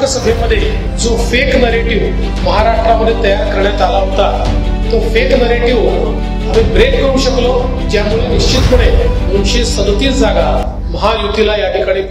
लोकसभेमध्ये जो fake narrative महाराष्ट्रामध्ये तयार करण्यात आला होता, तो फेक नरेटिव्ह आम्ही ब्रेक करू शकलो, ज्यामुळे निश्चितपणे 237 जागा महायुतीला या ठिकाणी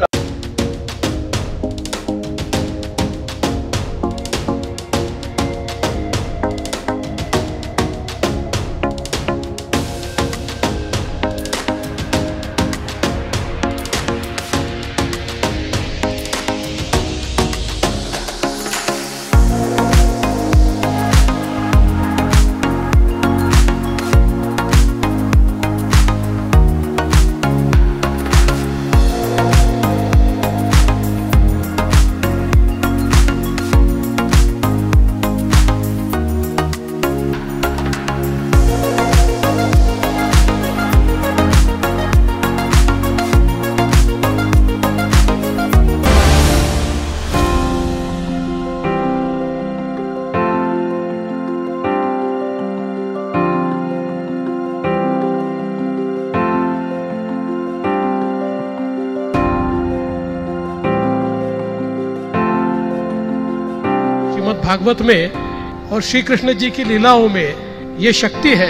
भागवत में और श्री कृष्ण जी की लीलाओं में ये शक्ति है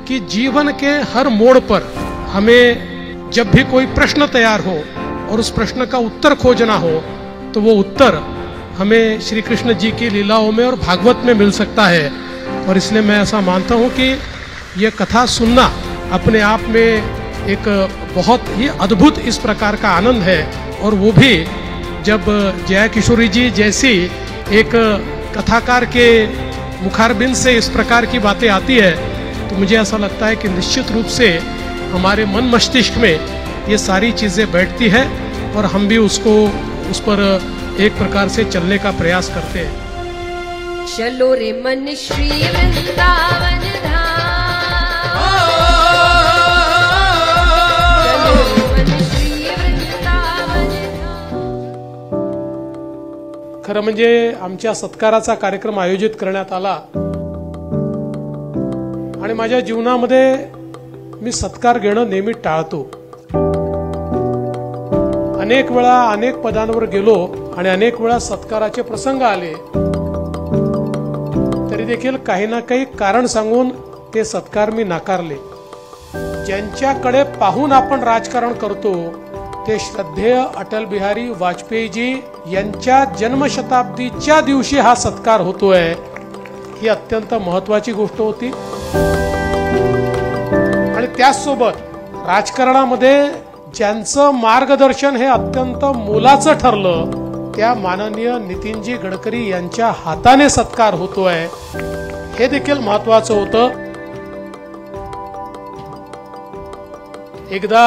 कि जीवन के हर मोड़ पर हमें जब भी कोई प्रश्न तैयार हो और उस प्रश्न का उत्तर खोजना हो, तो वो उत्तर हमें श्री कृष्ण जी की लीलाओं में और भागवत में मिल सकता है। और इसलिए मैं ऐसा मानता हूँ कि ये कथा सुनना अपने आप में एक बहुत ही अद्भुत इस प्रकार का आनंद है। और वो भी जब जया किशोरी जी जैसी एक कथाकार के मुखारबिंद से इस प्रकार की बातें आती है, तो मुझे ऐसा लगता है कि निश्चित रूप से हमारे मन मस्तिष्क में ये सारी चीजें बैठती है और हम भी उस पर एक प्रकार से चलने का प्रयास करते हैं। चलो रे मन श्री वृंदावन खरं म्हणजे आमच्या सत्काराचा कार्यक्रम आयोजित करण्यात आला आणि माझ्या जीवनामध्ये मी सत्कार घेणं नेहमी टाळतो। अनेक वेळा अनेक पदांवर गेलो आणि अनेक वेळा सत्काराचे प्रसंग आले, तरी देखील काही ना काही कारण सांगून ते सत्कार मी नाकारले। ज्यांच्याकडे पाहून आपण राजकारण करतो ते श्रद्धेय अटल बिहारी वाजपेयी जी यांच्या जन्मशताब्दीच्या दिवशी हा सत्कार होतोय, ही अत्यंत महत्वाची गोष्ट होती। आणि त्याचसोबत राजकारणामध्ये ज्यांचं मार्गदर्शन हे अत्यंत मोलाचं ठरलं, त्या माननीय नितीनजी गडकरी यांच्या हाताने सत्कार होतोय, हे देखील महत्वाचं होतं। एकदा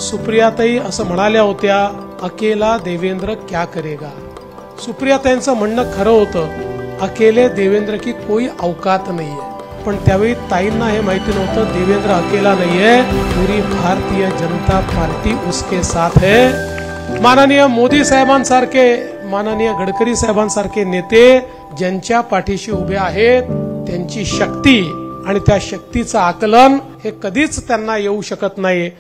सुप्रियाताई असं म्हणाल्या होत्या, अकेला देवेंद्र क्या करेगा। सुप्रियाताईंचं म्हणणं खरं होतं, अकेले देवेंद्र की कोई औकात नाहीये। पण त्यावेळी ताईंना हे माहिती नव्हतं, देवेंद्र अकेला नाहीये, पूरी भारतीय जनता पार्टी उसके साथ है। माननीय मोदी साहेबांसारखे, माननीय गडकरी साहेबांसारखे नेते ज्यांच्या पाठीशी उभे आहेत, त्यांची शक्ती आणि त्या शक्तीचं आकलन हे कधीच त्यांना येऊ शकत नाही।